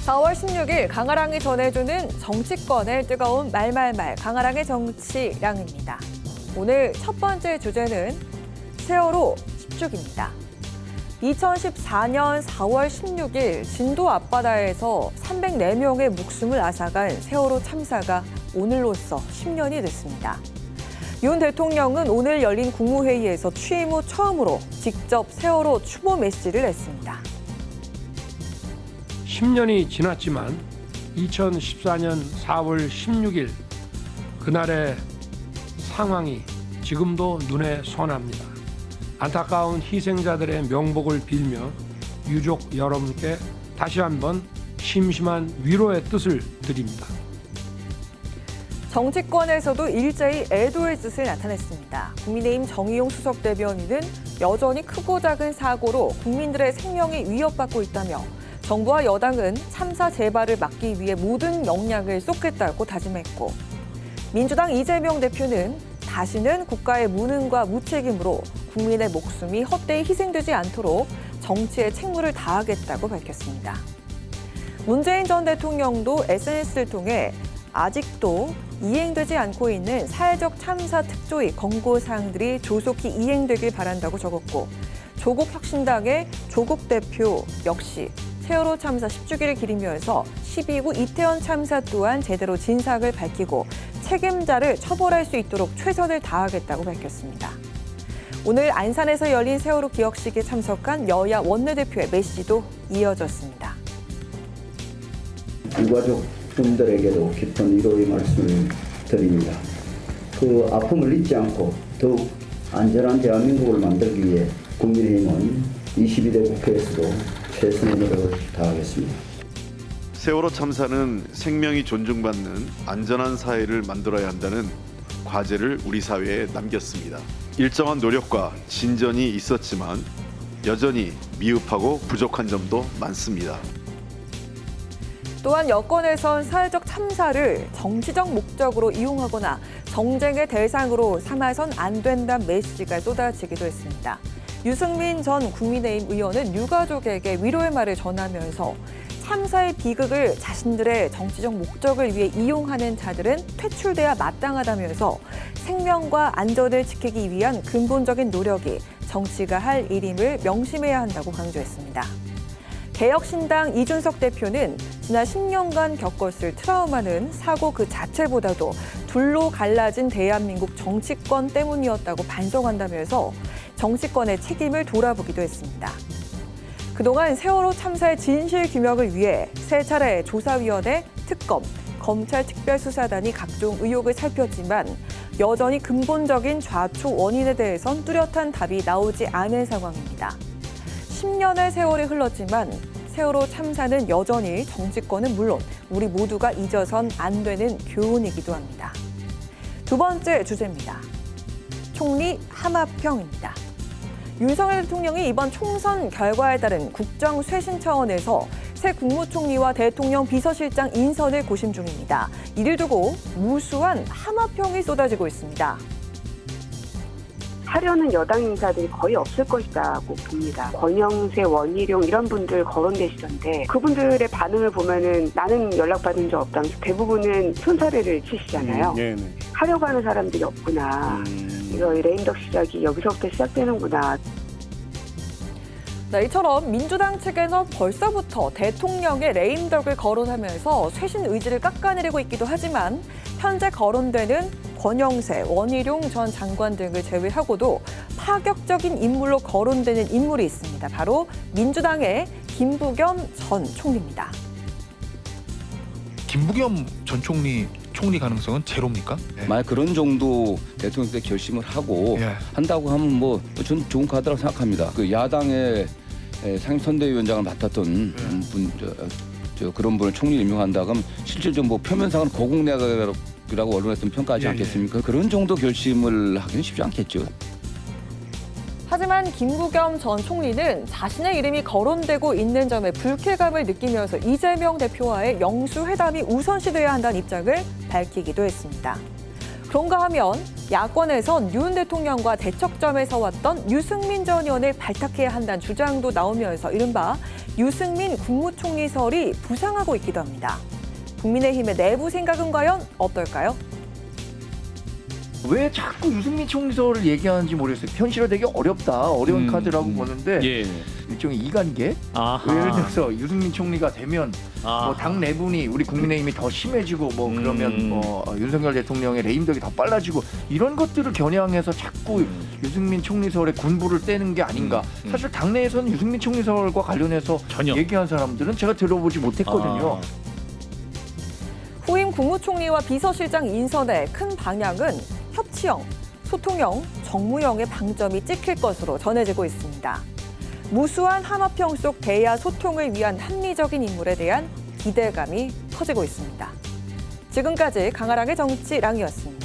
4월 16일 강아랑이 전해주는 정치권의 뜨거운 말말말 강아랑의 정치랑입니다. 오늘 첫 번째 주제는 세월호 10주기입니다. 2014년 4월 16일 진도 앞바다에서 304명의 목숨을 앗아간 세월호 참사가 오늘로써 10년이 됐습니다. 윤 대통령은 오늘 열린 국무회의에서 취임 후 처음으로 직접 세월호 추모 메시지를 냈습니다. 10년이 지났지만 2014년 4월 16일 그날의 상황이 지금도 눈에 선합니다. 안타까운 희생자들의 명복을 빌며 유족 여러분께 다시 한번 심심한 위로의 뜻을 드립니다. 정치권에서도 일제히 애도의 뜻을 나타냈습니다. 국민의힘 정의용 수석 대변인은 여전히 크고 작은 사고로 국민들의 생명이 위협받고 있다며 정부와 여당은 참사 재발을 막기 위해 모든 역량을 쏟겠다고 다짐했고, 민주당 이재명 대표는 다시는 국가의 무능과 무책임으로 국민의 목숨이 헛되이 희생되지 않도록 정치의 책무를 다하겠다고 밝혔습니다. 문재인 전 대통령도 SNS를 통해 아직도 이행되지 않고 있는 사회적 참사 특조위 권고사항들이 조속히 이행되길 바란다고 적었고, 조국혁신당의 조국 대표 역시 세월호 참사 10주기를 기리면서 12구 이태원 참사 또한 제대로 진상을 밝히고 책임자를 처벌할 수 있도록 최선을 다하겠다고 밝혔습니다. 오늘 안산에서 열린 세월호 기억식에 참석한 여야 원내대표의 메시지도 이어졌습니다. 유가족 분들에게도 깊은 위로의 말씀을 드립니다. 그 아픔을 잊지 않고 더욱 안전한 대한민국을 만들기 위해 국민의힘은 22대 국회에서도 최선의 노력을 다하겠습니다. 세월호 참사는 생명이 존중받는 안전한 사회를 만들어야 한다는 과제를 우리 사회에 남겼습니다. 일정한 노력과 진전이 있었지만 여전히 미흡하고 부족한 점도 많습니다. 또한 여권에선 사회적 참사를 정치적 목적으로 이용하거나 정쟁의 대상으로 삼아선 안 된다는 메시지가 쏟아지기도 했습니다. 유승민 전 국민의힘 의원은 유가족에게 위로의 말을 전하면서 참사의 비극을 자신들의 정치적 목적을 위해 이용하는 자들은 퇴출돼야 마땅하다면서 생명과 안전을 지키기 위한 근본적인 노력이 정치가 할 일임을 명심해야 한다고 강조했습니다. 개혁신당 이준석 대표는 지난 10년간 겪었을 트라우마는 사고 그 자체보다도 둘로 갈라진 대한민국 정치권 때문이었다고 반성한다면서 정치권의 책임을 돌아보기도 했습니다. 그동안 세월호 참사의 진실 규명을 위해 세 차례 조사위원회, 특검, 검찰 특별수사단이 각종 의혹을 살폈지만 여전히 근본적인 좌초 원인에 대해선 뚜렷한 답이 나오지 않은 상황입니다. 10년의 세월이 흘렀지만 세월호 참사는 여전히 정치권은 물론 우리 모두가 잊어선 안 되는 교훈이기도 합니다. 두 번째 주제입니다. 총리 하마평입니다. 윤석열 대통령이 이번 총선 결과에 따른 국정 쇄신 차원에서 새 국무총리와 대통령 비서실장 인선을 고심 중입니다. 이를 두고 무수한 하마평이 쏟아지고 있습니다. 하려는 여당 인사들이 거의 없을 것이라고 봅니다. 권영세, 원희룡 이런 분들 거론되시던데 그분들의 반응을 보면은 나는 연락받은 적 없다면서 대부분은 손사래를 치시잖아요. 하려고 하는 사람들이 없구나. 이거 레임덕 시작이 여기서부터 시작되는구나. 네, 이처럼 민주당 측에서 벌써부터 대통령의 레임덕을 거론하면서 쇄신 의지를 깎아내리고 있기도 하지만 현재 거론되는 권영세, 원희룡 전 장관 등을 제외하고도 파격적인 인물로 거론되는 인물이 있습니다. 바로 민주당의 김부겸 전 총리입니다. 김부겸 전 총리 가능성은 제로입니까? 만약 그런 정도 대통령 때 결심을 하고 한다고 하면 뭐 전 좋은 카드라고 생각합니다. 그 야당의 상임선대위원장을 맡았던 그런 분을 총리 임명한다고 하면 실질적으로 뭐 표면상은 고국내각이라고 언론에서는 평가하지 않겠습니까? 그런 정도 결심을 하기는 쉽지 않겠죠. 하지만 김부겸 전 총리는 자신의 이름이 거론되고 있는 점에 불쾌감을 느끼면서 이재명 대표와의 영수회담이 우선시돼야 한다는 입장을 밝히기도 했습니다. 그런가 하면 야권에선 윤 대통령과 대척점에 서왔던 유승민 전 의원을 발탁해야 한다는 주장도 나오면서 이른바 유승민 국무총리설이 부상하고 있기도 합니다. 국민의힘의 내부 생각은 과연 어떨까요? 왜 자꾸 유승민 총리설을 얘기하는지 모르겠어요. 현실화 되게 어렵다. 어려운 카드라고 보는데 예. 일종의 이간계? 아하. 예를 들어서 유승민 총리가 되면 뭐 당 내분이 우리 국민의힘이 더 심해지고 뭐 그러면 윤석열 대통령의 레임덕이 더 빨라지고 이런 것들을 겨냥해서 자꾸 유승민 총리설에 군부를 떼는 게 아닌가. 사실 당내에서는 유승민 총리설과 관련해서 전혀 얘기한 사람들은 제가 들어보지 못했거든요. 후임 국무총리와 비서실장 인선의 큰 방향은 협치형, 소통형, 정무형의 방점이 찍힐 것으로 전해지고 있습니다. 무수한 함합형 속 대야 소통을 위한 합리적인 인물에 대한 기대감이 커지고 있습니다. 지금까지 강아랑의 정치랑이었습니다.